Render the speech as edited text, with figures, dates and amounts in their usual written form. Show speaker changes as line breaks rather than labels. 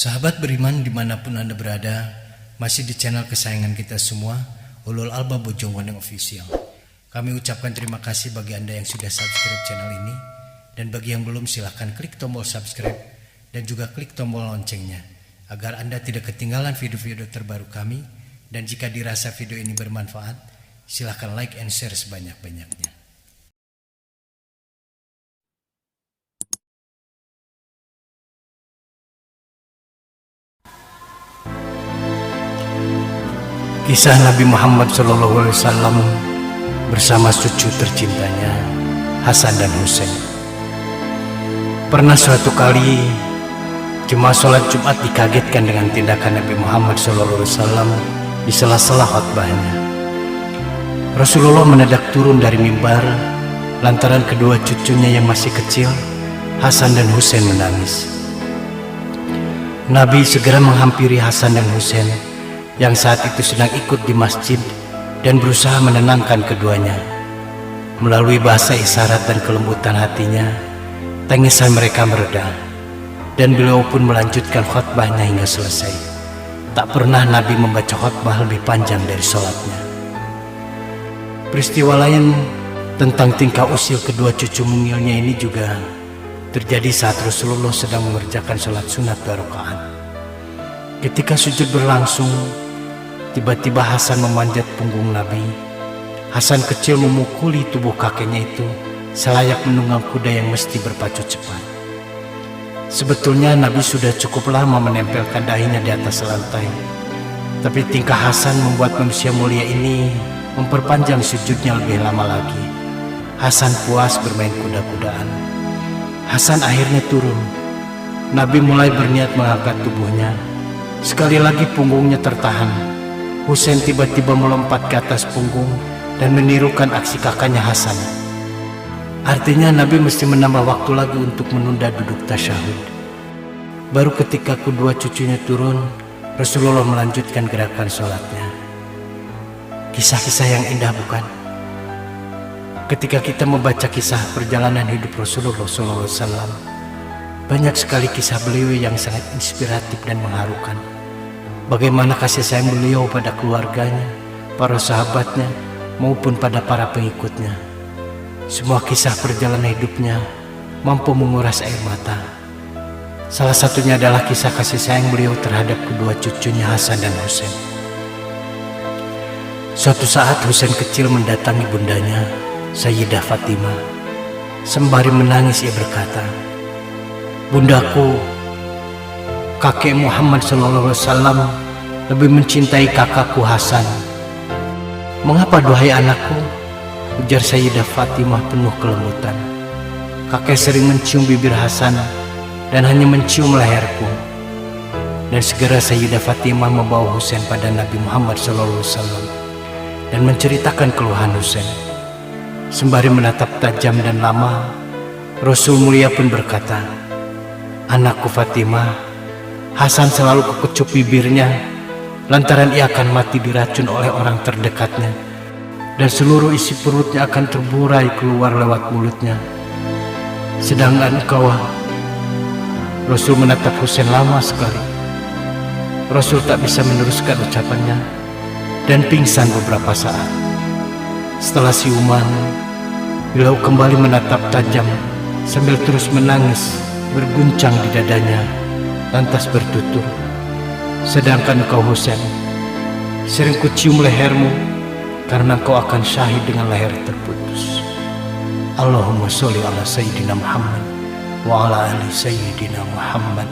Sahabat beriman dimanapun Anda berada, masih di channel kesayangan kita semua, Ulul Albab Bojongkoneng Official. Kami ucapkan terima kasih bagi Anda yang sudah subscribe channel ini, dan bagi yang belum silahkan klik tombol subscribe dan juga klik tombol loncengnya agar Anda tidak ketinggalan video-video terbaru kami. Dan jika dirasa video ini bermanfaat, silahkan like and share sebanyak-banyaknya. Kisah Nabi Muhammad SAW bersama cucu tercintanya Hasan dan Husain. Pernah suatu kali jemaah sholat Jumat dikagetkan dengan tindakan Nabi Muhammad SAW di sela-sela khutbahnya. Rasulullah mendadak turun dari mimbar lantaran kedua cucunya yang masih kecil, Hasan dan Husain, menangis. Nabi segera menghampiri Hasan dan Husain yang saat itu sedang ikut di masjid dan berusaha menenangkan keduanya. Melalui bahasa isyarat dan kelembutan hatinya, tangisan mereka mereda, dan beliau pun melanjutkan khutbahnya hingga selesai. Tak pernah Nabi membaca khutbah lebih panjang dari sholatnya. Peristiwa lain tentang tingkah usil kedua cucu mungilnya ini juga terjadi saat Rasulullah sedang mengerjakan sholat sunat 2 rakaat. Ketika sujud berlangsung, tiba-tiba Hasan memanjat punggung Nabi. Hasan kecil memukuli tubuh kakeknya itu selayak menunggang kuda yang mesti berpacu cepat. Sebetulnya Nabi sudah cukup lama menempelkan dahinya di atas lantai, tapi tingkah Hasan membuat manusia mulia ini memperpanjang sujudnya lebih lama lagi. Hasan puas bermain kuda-kudaan. Hasan akhirnya turun. Nabi mulai berniat mengangkat tubuhnya. Sekali lagi punggungnya tertahan. Husain tiba-tiba melompat ke atas punggung dan menirukan aksi kakaknya Hasan. Artinya Nabi mesti menambah waktu lagi untuk menunda duduk tasyahud. Baru ketika kedua cucunya turun, Rasulullah melanjutkan gerakan sholatnya. Kisah-kisah yang indah, bukan? Ketika kita membaca kisah perjalanan hidup Rasulullah SAW, banyak sekali kisah beliau yang sangat inspiratif dan mengharukan. Bagaimana kasih sayang beliau pada keluarganya, para sahabatnya, maupun pada para pengikutnya. Semua kisah perjalanan hidupnya mampu menguras air mata. Salah satunya adalah kisah kasih sayang beliau terhadap kedua cucunya Hasan dan Husain. Suatu saat Husain kecil mendatangi bundanya, Sayyidah Fatimah. Sembari menangis ia berkata, "Bundaku, kakek Muhammad SAW lebih mencintai kakakku Hasan." "Mengapa duhai anakku?" ujar Sayyidah Fatimah penuh kelembutan. "Kakek sering mencium bibir Hasan dan hanya mencium leherku." Dan segera Sayyidah Fatimah membawa Husain pada Nabi Muhammad SAW dan menceritakan keluhan Husain. Sembari menatap tajam dan lama, Rasul mulia pun berkata, "Anakku Fatimah, Hasan selalu kekecup bibirnya lantaran ia akan mati diracun oleh orang terdekatnya, dan seluruh isi perutnya akan terburai keluar lewat mulutnya. Sedangkan engkau..." Rasul menatap Husain lama sekali. Rasul tak bisa meneruskan ucapannya dan pingsan beberapa saat. Setelah siuman, beliau kembali menatap tajam sambil terus menangis berguncang di dadanya, lantas bertutur, "Sedangkan engkau Husain, sering kucium lehermu karena engkau akan syahid dengan leher terputus. Allahumma sholli ala Sayyidina Muhammad wa ala ali Sayyidina Muhammad."